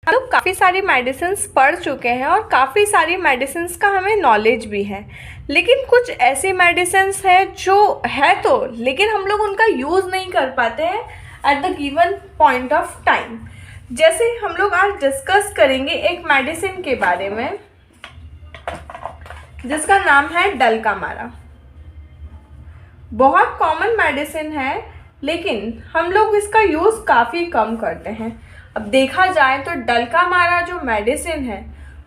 हम लोग काफ़ी सारी मेडिसिन्स पढ़ चुके हैं और काफ़ी सारी मेडिसिन्स का हमें नॉलेज भी है, लेकिन कुछ ऐसी मेडिसिन्स हैं जो है तो लेकिन हम लोग उनका यूज़ नहीं कर पाते हैं at the given point of time. जैसे हम लोग आज डिस्कस करेंगे एक मेडिसिन के बारे में जिसका नाम है डलकामारा। बहुत कॉमन मेडिसिन है लेकिन हम लोग इसका यूज़ काफ़ी कम करते हैं। अब देखा जाए तो डलकामारा जो मेडिसिन है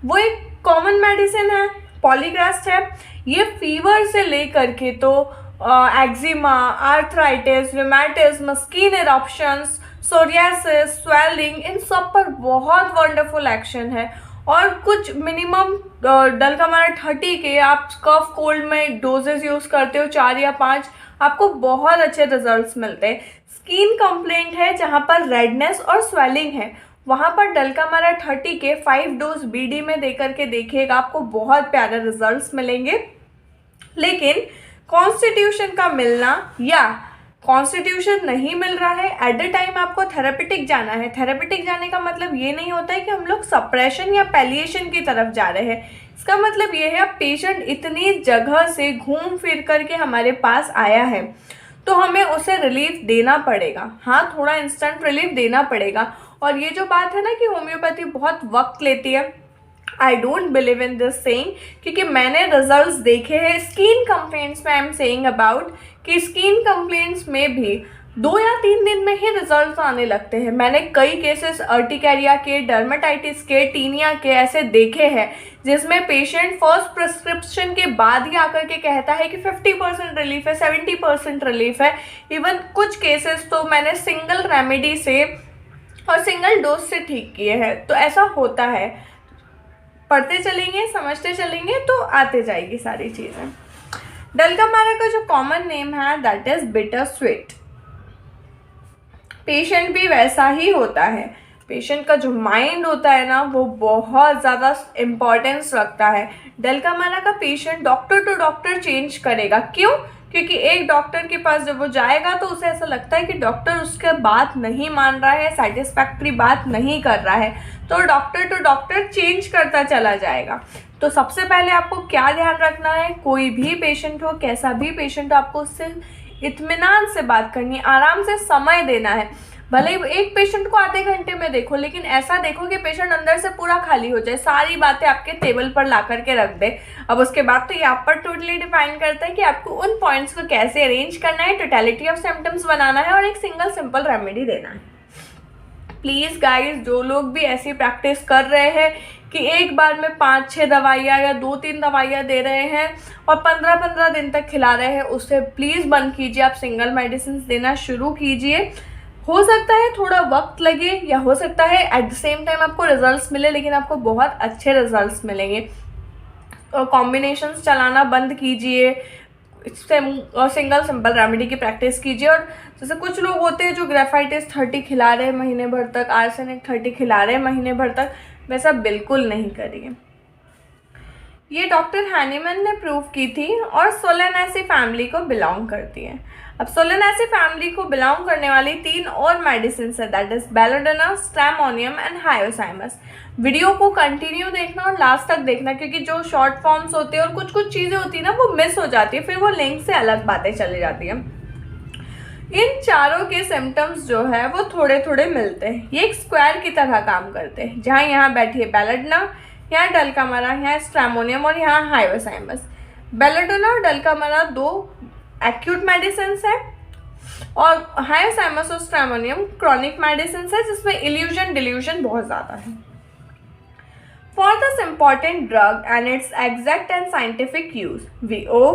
वो एक कॉमन मेडिसिन है, पॉलीग्रास्ट है। ये फीवर से लेकर के तो eczema, arthritis, rheumatism, skin eruptions, psoriasis, swelling, इन सब पर बहुत वंडरफुल एक्शन है। और कुछ मिनिमम डलकामारा 30 के आप कफ कोल्ड में डोजेस यूज़ करते हो 4 या 5, आपको बहुत अच्छे रिजल्ट्स मिलते हैं। स्किन कंप्लेंट है जहाँ पर रेडनेस और स्वेलिंग है, वहाँ पर डलकामारा 30 के 5 डोज बीडी में देकर के देखिएगा, आपको बहुत प्यारे रिजल्ट्स मिलेंगे। लेकिन कॉन्स्टिट्यूशन का मिलना या कॉन्स्टिट्यूशन नहीं मिल रहा है एट द टाइम आपको थेरेपेटिक जाना है। थेरेपेटिक जाने का मतलब ये नहीं होता है कि हम लोग सप्रेशन या पैलिएशन की तरफ जा रहे हैं। इसका मतलब ये है अब पेशेंट इतनी जगह से घूम फिर करके हमारे पास आया है तो हमें उसे रिलीफ देना पड़ेगा। हाँ, थोड़ा इंस्टेंट रिलीफ देना पड़ेगा। और ये जो बात है ना कि होम्योपैथी बहुत वक्त लेती है, I don't believe in this saying, क्योंकि मैंने रिजल्ट्स देखे हैं स्किन कंप्लेंट्स में। आई एम सेइंग अबाउट कि स्किन कंप्लेंट्स में भी 2 या 3 दिन में ही रिजल्ट्स आने लगते हैं। मैंने कई केसेस अर्टिकेरिया के, डर्मेटाइटिस के, टीनिया के ऐसे देखे हैं जिसमें पेशेंट फर्स्ट प्रिस्क्रिप्शन के बाद ही आकर के कहता है कि 50% रिलीफ है, 70% रिलीफ है। इवन कुछ केसेस तो मैंने सिंगल रेमेडी से और सिंगल डोज से ठीक किए हैं। तो ऐसा होता है, पढ़ते चलेंगे, समझते चलेंगे तो आते जाएगी सारी चीज़ें। डलकामारा का जो कॉमन नेम है that is bitter sweet. Patient भी वैसा ही होता है। पेशेंट का जो माइंड होता है ना वो बहुत ज़्यादा इम्पोर्टेंस रखता है। डलकामारा का patient doctor to doctor change करेगा। क्यों? क्योंकि एक डॉक्टर के पास जब वो जाएगा तो उसे ऐसा लगता है कि डॉक्टर उसके बात नहीं मान रहा है, सेटिस्फैक्ट्री बात नहीं कर रहा है, तो डॉक्टर टू डॉक्टर चेंज करता चला जाएगा। तो सबसे पहले आपको क्या ध्यान रखना है, कोई भी पेशेंट हो, कैसा भी पेशेंट हो, आपको उससे इत्मीनान से बात करनी है, आराम से समय देना है। भले ही एक पेशेंट को आधे घंटे में देखो, लेकिन ऐसा देखो कि पेशेंट अंदर से पूरा खाली हो जाए, सारी बातें आपके टेबल पर ला करके रख दे। अब उसके बाद तो ये आप पर टोटली डिपेंड करता है कि आपको उन पॉइंट्स को कैसे अरेंज करना है, टोटलिटी ऑफ सिम्टम्स बनाना है और एक सिंगल सिंपल रेमेडी देना है। प्लीज़ गाइस, जो लोग भी ऐसी प्रैक्टिस कर रहे हैं कि एक बार में 5-6 दवाइयाँ या 2-3 दवाइयाँ दे रहे हैं और 15-15 दिन तक खिला रहे हैं, उससे प्लीज़ बंद कीजिए। आप सिंगल मेडिसिन देना शुरू कीजिए। हो सकता है थोड़ा वक्त लगे या हो सकता है एट द सेम टाइम आपको रिजल्ट्स मिले, लेकिन आपको बहुत अच्छे रिजल्ट्स मिलेंगे। और कॉम्बिनेशंस चलाना बंद कीजिए, सिंगल सिंपल रेमेडी की प्रैक्टिस कीजिए। और जैसे कुछ लोग होते हैं जो ग्रेफाइटिस 30 खिला रहे हैं महीने भर तक, आर्सेनिक 30 खिला रहे हैं महीने भर तक, वैसा बिल्कुल नहीं करिए। ये डॉक्टर हैनीमैन ने प्रूव की थी और सोलेनेसी फैमिली को बिलोंग करती है। अब सोलेनेसी फैमिली को बिलोंग करने वाली 3 और मेडिसिन है, that is belladonna, stramonium and hyoscyamus. Video को कंटिन्यू देखना और लास्ट तक देखना, क्योंकि जो शॉर्ट फॉर्म्स होते हैं और कुछ कुछ चीज़ें होती है ना वो मिस हो जाती है, फिर वो लिंक से अलग बातें चली जाती हैं। इन चारों के सिम्टम्स जो है वो थोड़े थोड़े मिलते हैं। ये एक स्क्वायर की तरह काम करते हैं, जहाँ यहाँ बैठिए बेलेडोना, यहाँ डलकामारा, यहाँ स्ट्रैमोनियम और यहाँ हायोसाइमस। बेलेडोना और डलकामारा 2 एक्यूट मेडिसिन है और हायोसाइमस और स्ट्रैमोनियम क्रॉनिक मेडिसिन है जिसमें इल्यूजन डिल्यूजन बहुत ज़्यादा है। For this important drug and its exact and scientific use we owe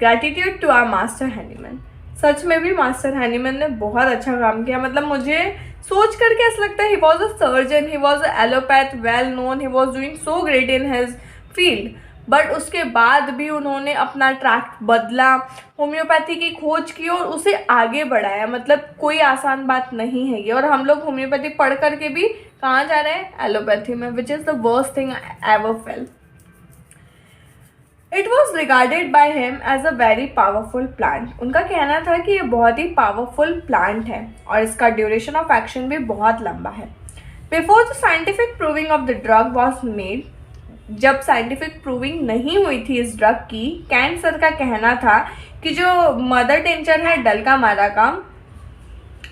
gratitude to our master Hahnemann. सच में भी मास्टर हैनीमैन ने बहुत अच्छा काम किया। मतलब मुझे सोच करके ऐसा लगता है he was a surgeon, he was a allopath, well known, he was doing so great in his field, but उसके बाद भी उन्होंने अपना ट्रैक बदला, होम्योपैथी की खोज की और उसे आगे बढ़ाया। मतलब कोई आसान बात नहीं है ये। और हम लोग होम्योपैथी पढ़ करके भी कहाँ जा रहे हैं, एलोपैथी में, which is the worst thing I ever felt. It was regarded by him as a very powerful plant. उनका कहना था कि ये बहुत ही पावरफुल प्लांट है और इसका ड्यूरेशन ऑफ एक्शन भी बहुत लंबा है। Before the scientific proving of the drug was made, जब साइंटिफिक प्रूविंग नहीं हुई थी इस ड्रग की, कैंट सर का कहना था कि जो मदर टिंचर है डल्कामारा का,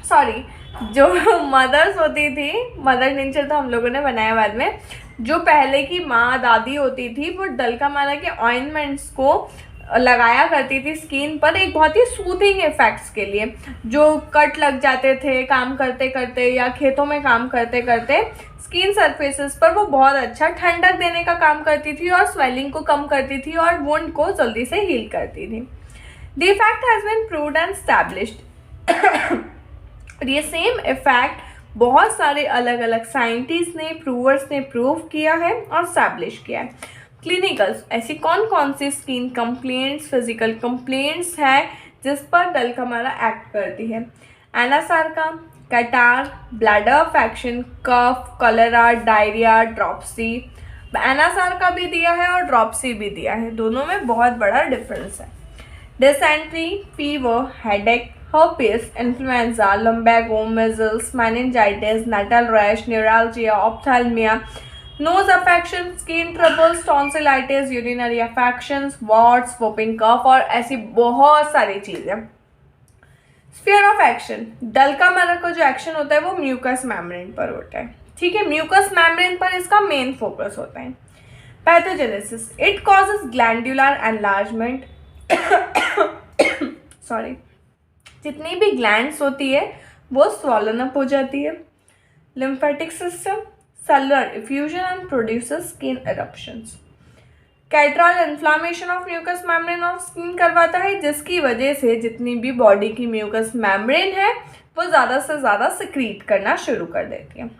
सॉरी जो मदर्स होती थी, मदर टिंचर तो हम लोगों ने बनाया बाद में, जो पहले की माँ दादी होती थी वो डल्कामारा के ऑइंटमेंट्स को लगाया करती थी स्किन पर, एक बहुत ही सूथिंग इफेक्ट्स के लिए। जो कट लग जाते थे काम करते करते या खेतों में काम करते करते, स्किन सरफेसेस पर वो बहुत अच्छा ठंडक देने का काम करती थी और स्वेलिंग को कम करती थी और वुंड को जल्दी से हील करती थी। The effect has been proved and established. ये सेम इफेक्ट बहुत सारे अलग अलग साइंटिस्ट ने, प्रूवर्स ने प्रूव किया है और स्टैब्लिश किया है। क्लिनिकल्स, ऐसी कौन कौन सी स्किन कंप्लेंट्स, फिजिकल कंप्लेंट्स हैं जिस पर डल्कामारा एक्ट करती है? एनासार्का, कैटार, ब्लैडर अफेक्शन, कफ, कॉलेरा, डायरिया, ड्रॉप्सी। एनासार्का भी दिया है और ड्रॉप्सी भी दिया है, दोनों में बहुत बड़ा डिफरेंस है। Dysentery, fever, headache, herpes, influenza, lumbago, measles, meningitis, natal rash, neuralgia, ophthalmia, nose affection, skin troubles, tonsillitis, urinary affections, warts, whooping cough और ऐसी बहुत सारी चीज़ें। स्फीयर ऑफ एक्शन, डल्कामारा का जो एक्शन होता है वो म्यूकस मेम्ब्रेन पर होता है, ठीक है, म्यूकस मेम्ब्रेन पर इसका मेन फोकस होता है। Pathogenesis, it causes glandular enlargement, sorry, जितनी भी ग्लैंड्स होती है वो स्वॉलन अप हो जाती है। Lymphatic system, cellular effusion and produces skin eruptions. Catarrhal inflammation of mucous membrane of skin करवाता है, जिसकी वजह से जितनी भी बॉडी की म्यूकस मेम्ब्रेन है वो ज़्यादा से ज़्यादा सिक्रीट करना शुरू कर देती है।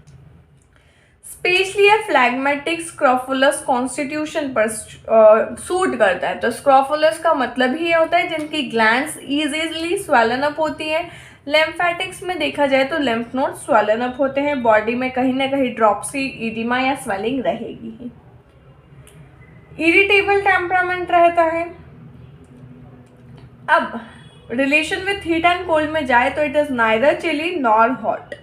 स्पेशली ये फ्लैग्मेटिक स्क्रोफुलस कॉन्स्टिट्यूशन पर सूट करता है। तो स्क्रोफुलस का मतलब ही ये होता है जिनकी ग्लैंड्स इजीली स्वेलन अप होती है। लिम्फेटिक्स में देखा जाए तो लिम्फ नोड स्वेलन अप होते हैं, बॉडी में कहीं ना कहीं ड्रॉप्सी, इडिमा या स्वेलिंग रहेगी ही। इरिटेबल टेम्परामेंट रहता है। अब relation with heat and cold में जाए तो it is neither chilly nor hot,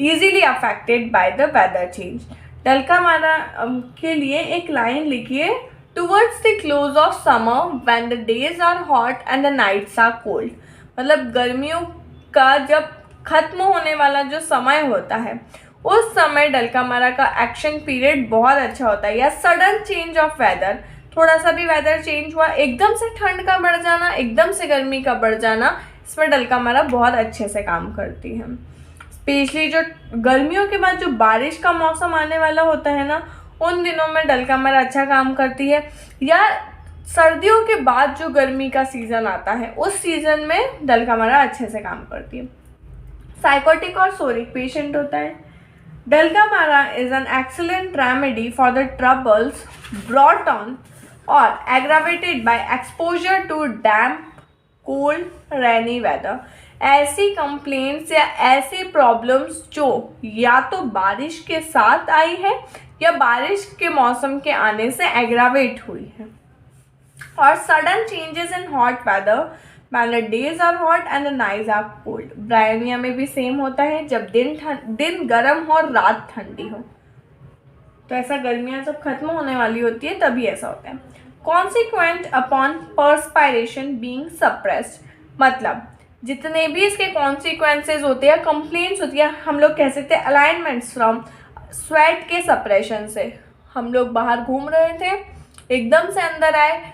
easily affected by the weather change। Dulcamara के लिए एक लाइन लिखिए, towards the close of summer when the days are hot and the nights are cold। मतलब गर्मियों का जब खत्म होने वाला जो समय होता है उस समय डल्कामारा का एक्शन पीरियड बहुत अच्छा होता है। या सडन चेंज ऑफ वेदर, थोड़ा सा भी वेदर चेंज हुआ, एकदम से ठंड का बढ़ जाना, एकदम से गर्मी का बढ़ जाना, इसमें डल्कामारा बहुत अच्छे से काम करती है। स्पेशली जो गर्मियों के बाद जो बारिश का मौसम आने वाला होता है ना, उन दिनों में डल्कामारा अच्छा काम करती है। या सर्दियों के बाद जो गर्मी का सीज़न आता है उस सीज़न में डल्कामारा अच्छे से काम करती है। साइकोटिक और सोरिक पेशेंट होता है। Dulcamara is an excellent remedy for the troubles brought on और aggravated by exposure to damp, cold, rainy weather. ऐसी कंप्लेंट्स या ऐसी प्रॉब्लम्स जो या तो बारिश के साथ आई है या बारिश के मौसम के आने से एग्रावेट हुई है। और sudden changes in hot weather when the days are hot and the nights are cold। Bryonia में भी सेम होता है, जब दिन गर्म हो और रात ठंडी हो। तो ऐसा गर्मियाँ जब खत्म होने वाली होती है तभी ऐसा होता है। कॉन्सिक्वेंट अपॉन पर्सपायरेशन बीइंग सप्रेस्ड, मतलब जितने भी इसके कॉन्सिक्वेंसेज होते हैं, कंप्लेंट्स होती है, हम लोग कह सकते हैं अलाइनमेंट्स फ्रॉम स्वेट के सप्रेशन से। हम लोग बाहर घूम रहे थे, एकदम से अंदर आए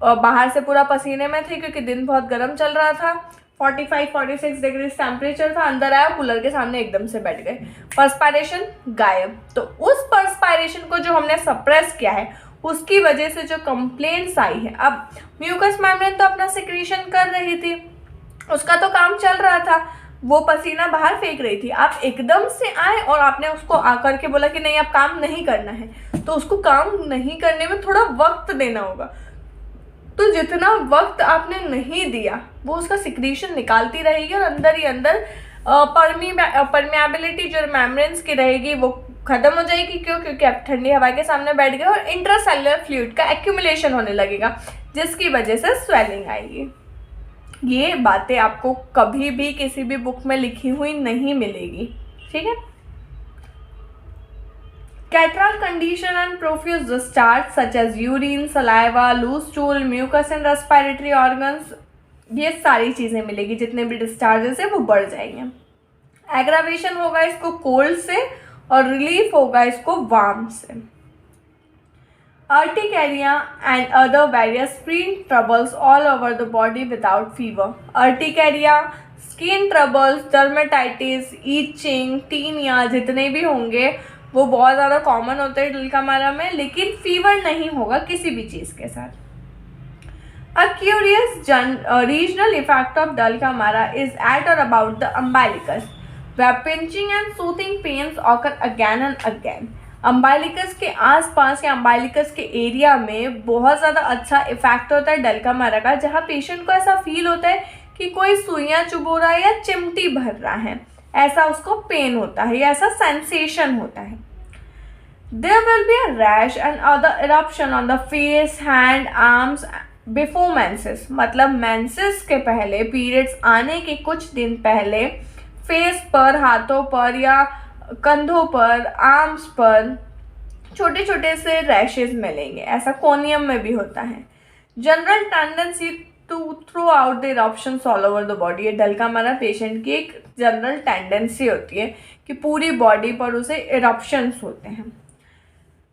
और बाहर से पूरा पसीने में थे क्योंकि दिन बहुत गर्म चल रहा था, 45-46 डिग्री टेम्परेचर था, अंदर आया कूलर के सामने एकदम से बैठ गए, पर्सपायरेशन गायब। तो उस पर्सपायरेशन को जो हमने सप्रेस किया है उसकी वजह से जो कंप्लेंट्स आई है, अब म्यूकस मेम्ब्रेन तो अपना सिक्रीशन कर रही थी, उसका तो काम चल रहा था, वो पसीना बाहर फेंक रही थी। आप एकदम से आए और आपने उसको आकर के बोला कि नहीं अब काम नहीं करना है, तो उसको काम नहीं करने में थोड़ा वक्त देना होगा। तो जितना वक्त आपने नहीं दिया वो उसका सिक्रीशन निकालती रहेगी और अंदर ही अंदर परमिएबिलिटी जो मेम्ब्रेन्स की रहेगी वो खत्म हो जाएगी। क्यों? क्योंकि आप ठंडी हवा के सामने बैठ गए और इंट्रासेलुलर फ्लूइड का एक्यूमुलेशन होने लगेगा, जिसकी वजह से स्वेलिंग आएगी। ये बातें आपको कभी भी किसी भी बुक में लिखी हुई नहीं मिलेगी, ठीक है। Cataract condition and profuse discharge such as urine, saliva, loose stool, mucus and respiratory organs, ये सारी चीज़ें मिलेगी, जितने भी डिस्चार्जेस है वो बढ़ जाएंगे। एग्रावेशन होगा इसको कोल्ड से और रिलीफ होगा इसको वार्म से। Urticaria and other various skin troubles all over the body without fever. Urticaria, skin troubles, dermatitis, itching, tinea जितने भी होंगे वो बहुत ज़्यादा कॉमन होते हैं डलकामारा में, लेकिन फीवर नहीं होगा किसी भी चीज़ के साथ। A curious regional effect of dulcamara is at or about the umbilicus, where pinching and soothing pains occur again and again. अम्बालिकस के आसपास या अम्बालिकस के एरिया में बहुत ज़्यादा अच्छा इफेक्ट होता है डलकामारा का, जहाँ पेशेंट को ऐसा फील होता है कि कोई सुइयाँ चुभो रहा है या चिमटी भर रहा है, ऐसा उसको पेन होता है या ऐसा सेंसेशन होता है। There will be a rash and other eruption on the face, hand, arms before menses। मतलब मेंसेस के पहले, पीरियड्स आने के कुछ दिन पहले फेस पर, हाथों पर या कंधों पर, आर्म्स पर छोटे छोटे से रैशेज मिलेंगे। ऐसा कोनियम में भी होता है। General tendency to throw out the eruptions all over the body. ये डलकामारा पेशेंट की एक जनरल टेंडेंसी होती है कि पूरी बॉडी पर उसे इरप्शंस होते हैं।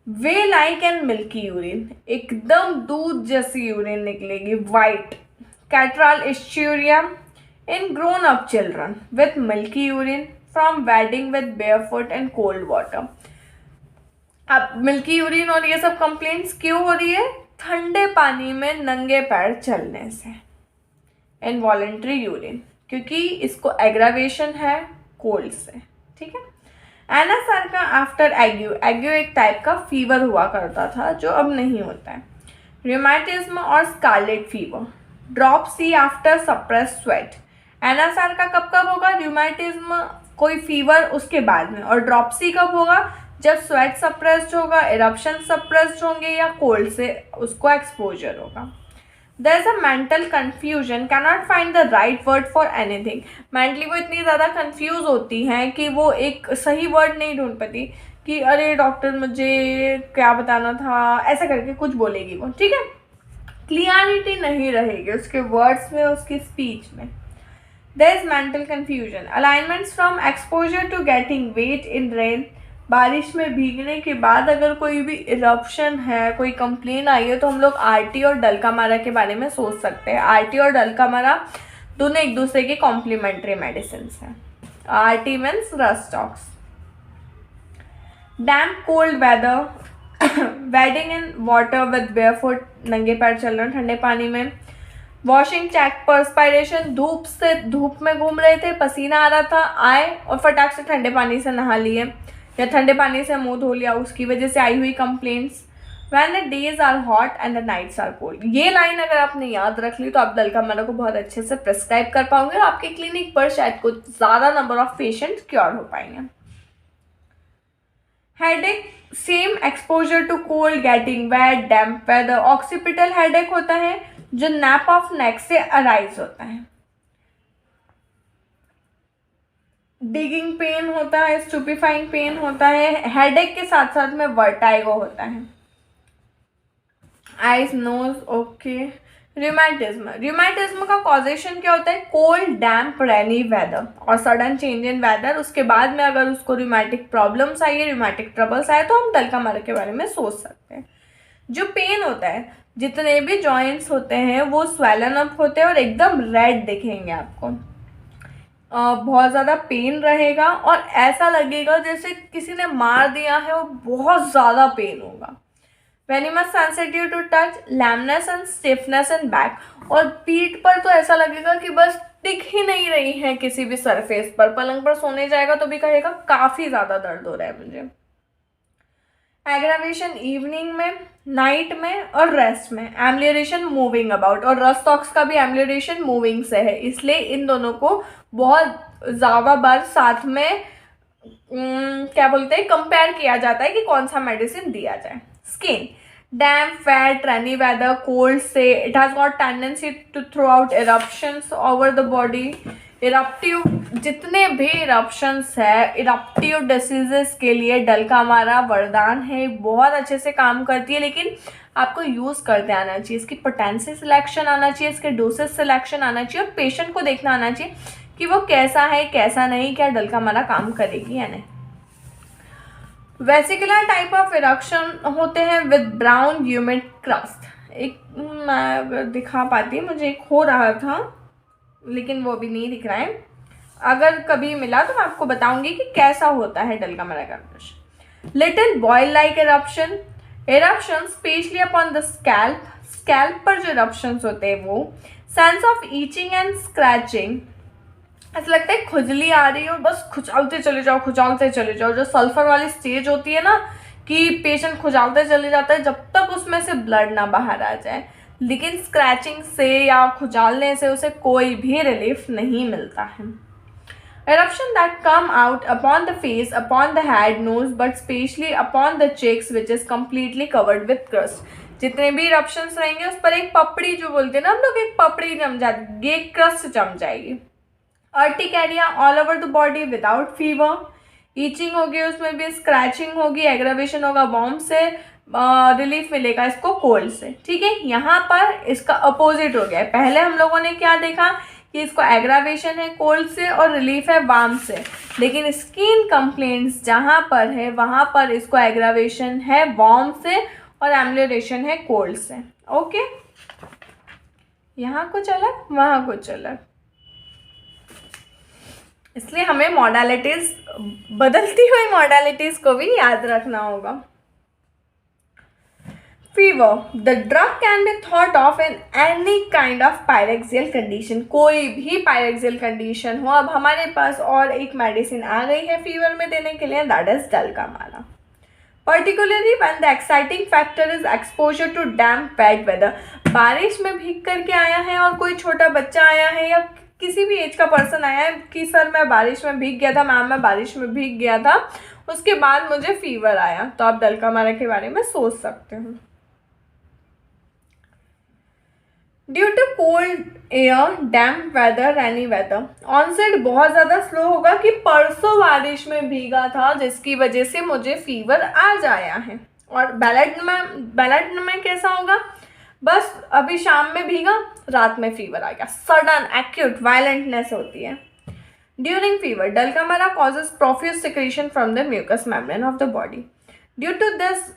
Whey like and milky urine, एकदम दूध जैसी यूरिन निकलेगी, white. Catarrhal ischuria in grown up children with milky urine from wading with barefoot and cold water. अब मिल्की यूरिन और ये सब कंप्लेंट्स क्यों हो रही है? ठंडे पानी में नंगे पैर चलने से। इनवॉलेंट्री यूरिन, क्योंकि इसको एग्रावेशन है कोल्ड से, ठीक है। एनासार्का आफ्टर एग्यू, एग्यू एक टाइप का फीवर हुआ करता था जो अब नहीं होता है। रूमेटिज्म और स्कारलेट फीवर। ड्रॉप सी आफ्टर सप्रेस स्वेट। एनासार्का कब कब होगा? रूमेटिज्म, कोई फीवर उसके बाद में। और ड्रॉप सी कब होगा? जब स्वेट सप्रेस्ड होगा, इरप्शन सप्रेस्ड होंगे या कोल्ड से उसको एक्सपोजर होगा। There is a mental confusion, cannot find the right word for anything। Mentally वो इतनी ज़्यादा कंफ्यूज होती हैं कि वो एक सही वर्ड नहीं ढूंढ पाती कि अरे डॉक्टर मुझे क्या बताना था, ऐसा करके कुछ बोलेगी वो, ठीक है। क्लियरिटी नहीं रहेगी उसके वर्ड्स में, उसकी स्पीच में। There is mental confusion, alignments from exposure to getting wet in rain। बारिश में भीगने के बाद अगर कोई भी इरप्शन है, कोई कंप्लेन आई है, तो हम लोग आरटी और डलकामारा के बारे में सोच सकते हैं। आरटी और डलकामारा दोनों एक दूसरे के कॉम्प्लीमेंट्री मेडिसिन हैं। RT means rhus tox. Damp cold weather, wading in water with barefoot, नंगे पैर चलना ठंडे पानी में। वॉशिंग चेक पर्सपायरेशन, धूप में घूम रहे थे, पसीना आ रहा था, आए और फटाक से ठंडे पानी से नहा लिए या ठंडे पानी से मुंह धो लिया, उसकी वजह से आई हुई complaints. When the days are hot and the nights are cold. ये लाइन अगर आपने याद रख ली तो आप डलकामारा को बहुत अच्छे से प्रिस्क्राइब कर पाओगे और आपके क्लिनिक पर शायद कुछ ज़्यादा नंबर ऑफ पेशेंट क्योर हो पाएंगे। Headache, same exposure to cold, getting wet, damp weather. Occipital headache होता है जो नैप ऑफ नेक से अराइज होता है। डिगिंग पेन होता है, स्टूपिफाइंग पेन होता है। हेडेक के साथ साथ में वर्टाइगो होता है। Eyes, nose, okay. Rheumatism, rheumatism का कॉजेशन क्या होता है? कोल्ड, डैम्प, रेनी वेदर और सडन चेंज इन वेदर। उसके बाद में अगर उसको रूमेटिक प्रॉब्लम्स आई है, रूमेटिक ट्रबल्स आए, तो हम डलकामारा के बारे में सोच सकते हैं। जो पेन होता है, जितने भी जॉइंट्स होते हैं वो स्वेलन अप होते हैं और एकदम रेड दिखेंगे आपको। बहुत ज़्यादा पेन रहेगा और ऐसा लगेगा जैसे किसी ने मार दिया है और बहुत ज़्यादा पेन होगा। Venomous sensitive to touch, lameness and stiffness in back. और पीठ पर तो ऐसा लगेगा कि बस टिक ही नहीं रही है किसी भी सरफेस पर। पलंग पर सोने जाएगा तो भी कहेगा काफ़ी ज़्यादा दर्द हो रहा है मुझे। एग्रावेशन इवनिंग में, नाइट में और रेस्ट में। एम्ब्लियोरेशन मूविंग अबाउट, और रस्टॉक्स का भी एम्ब्लियोरेशन मूविंग से है, इसलिए इन दोनों को बहुत ज़्यादा बार साथ में क्या बोलते हैं, कंपेयर किया जाता है कि कौन सा मेडिसिन दिया जाए। Skin, damp, fat, rainy weather, cold से, it has got tendency to throw out eruptions over the body. Eruptive जितने भी इरप्शंस है, इरप्टिव डिसीजेस के लिए डलकामारा वरदान है, बहुत अच्छे से काम करती है। लेकिन आपको यूज़ करते आना चाहिए, इसकी पोटेंसी सिलेक्शन आना चाहिए, इसके डोसेस सिलेक्शन आना चाहिए और पेशेंट को देखना आना चाहिए कि वो कैसा है कैसा नहीं, क्या डलकामारा काम करेगी या नहीं। वेसिकुलर टाइप ऑफ इरप्शन होते हैं विद ब्राउन ह्यूमिड क्रस्ट। एक मैं दिखा पाती, मुझे एक हो रहा था लेकिन वो भी नहीं दिख रहा है। अगर कभी मिला तो मैं आपको बताऊंगी कि कैसा होता है डलकामारा का eruption. Little boil like eruption, eruption especially upon the scalp, scalp पर जो इरप्शंस होते हैं वो। Sense of itching and scratching, ऐसा लगता है खुजली आ रही है और बस खुजालते चले जाओ, खुजालते चले जाओ। जो सल्फर वाली स्टेज होती है ना कि पेशेंट खुजालते चले जाता है जब तक उसमें से ब्लड ना बाहर आ जाए। लेकिन स्क्रैचिंग से या खुजालने से उसे कोई भी रिलीफ नहीं मिलता है। Eruption that come out upon the face, upon the head, nose, but especially upon the cheeks, which is completely covered with crust. जितने भी eruptions रहेंगे उस पर एक पपड़ी, जो बोलते हैं ना हम लोग, एक पपड़ी जम जाती, ये crust जम जाएगी। Urticaria all over the body without fever, itching होगी, उसमें भी स्क्रैचिंग होगी, एग्रावेशन होगा, वार्म से रिलीफ मिलेगा इसको कोल्ड से। ठीक है, यहाँ पर इसका अपोजिट हो गया। पहले हम लोगों ने क्या देखा कि इसको एग्रावेशन है कोल्ड से और रिलीफ है वार्म से, लेकिन स्किन कंप्लेंट्स जहाँ पर है वहाँ पर इसको एग्रावेशन है वार्म से और एम्बुलेशन है कोल्ड से। ओके, यहाँ कुछ अलग वहाँ कुछ अलग, इसलिए हमें मॉडलिटीज, बदलती हुई मॉडलिटीज को भी याद रखना होगा। Fever, the drug can be thought of in any kind of pyrexial condition, कोई भी pyrexial condition हो। अब हमारे पास और एक मेडिसिन आ गई है फीवर में देने के लिए, that is डलकामारा। Particularly when the exciting factor is exposure to damp wet weather, बारिश में भीग करके आया है और कोई छोटा बच्चा आया है या किसी भी एज का पर्सन आया है कि सर मैं बारिश में भीग गया था, मैम मैं बारिश में भीग गया था, उसके बाद मुझे फीवर आया, तो आप डलकामारा के बारे में सोच सकते हो। Due to cold air, damp weather, rainy weather, onset बहुत ज़्यादा स्लो होगा कि परसों बारिश में भीगा था जिसकी वजह से मुझे फीवर आज आया है। और बैलेट में कैसा होगा, बस अभी शाम में भीगा, रात में फीवर आ गया, सडन एक्यूट वायलेंटनेस होती है। During fever, Dulcamara causes profuse secretion from the mucous membrane of the body. Due to this,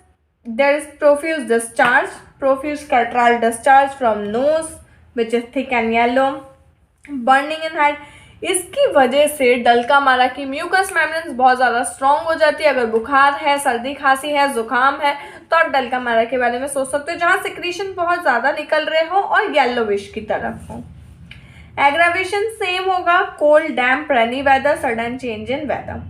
there is profuse discharge, profuse guttural discharge from nose, which is thick and yellow, burning in head. इसकी वजह से डलकामारा की mucus membranes बहुत ज़्यादा strong हो जाती है। अगर बुखार है, सर्दी खांसी है, जुकाम है, तो आप डलकामारा के बारे में सोच सकते हो, जहाँ सिक्रीशन बहुत ज़्यादा निकल रहे हो और येलोविश की तरफ हो। एग्रावेशन सेम होगा, cold, damp, rainy weather, sudden change in weather.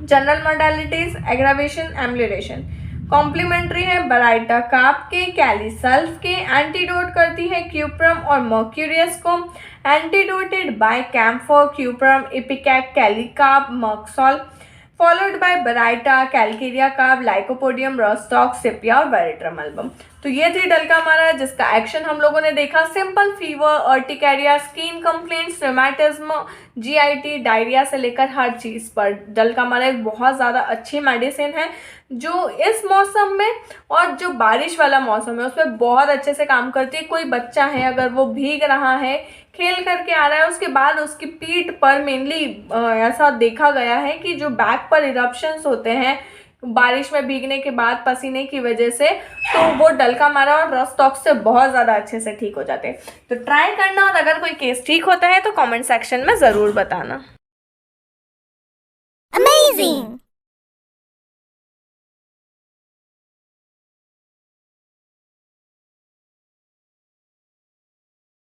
General modalities, aggravation, ambulation. Complementary है बराइटा कार्ब के, कैलीसल्फ के। एंटीडोट करती है क्यूप्रम और मर्क्यूरियस को। Antidoted by camphor, cuprum, ipecac, kali carb, merc sol, followed by baryta, calcarea carb, lycopodium, rhus tox, sepia और veratrum album. तो ये थी डलकामारा जिसका एक्शन हम लोगों ने देखा। Simple fever, urticaria, skin complaints, rheumatism, GIT, diarrhoea से लेकर हर चीज़ पर डलकामारा एक बहुत ज़्यादा अच्छी मेडिसिन है जो इस मौसम में और जो बारिश वाला मौसम है उसमें बहुत अच्छे से काम करती है। कोई बच्चा है अगर वो भीग रहा है, खेल करके आ रहा है, उसके बाद उसकी पीठ पर मेनली ऐसा देखा गया है कि जो बैक पर इरप्शंस होते हैं बारिश में भीगने के बाद पसीने की वजह से, तो वो डलकामारा और रस्टॉक्स से बहुत ज़्यादा अच्छे से ठीक हो जाते हैं। तो ट्राई करना और अगर कोई केस ठीक होता है तो कमेंट सेक्शन में ज़रूर बताना। Amazing!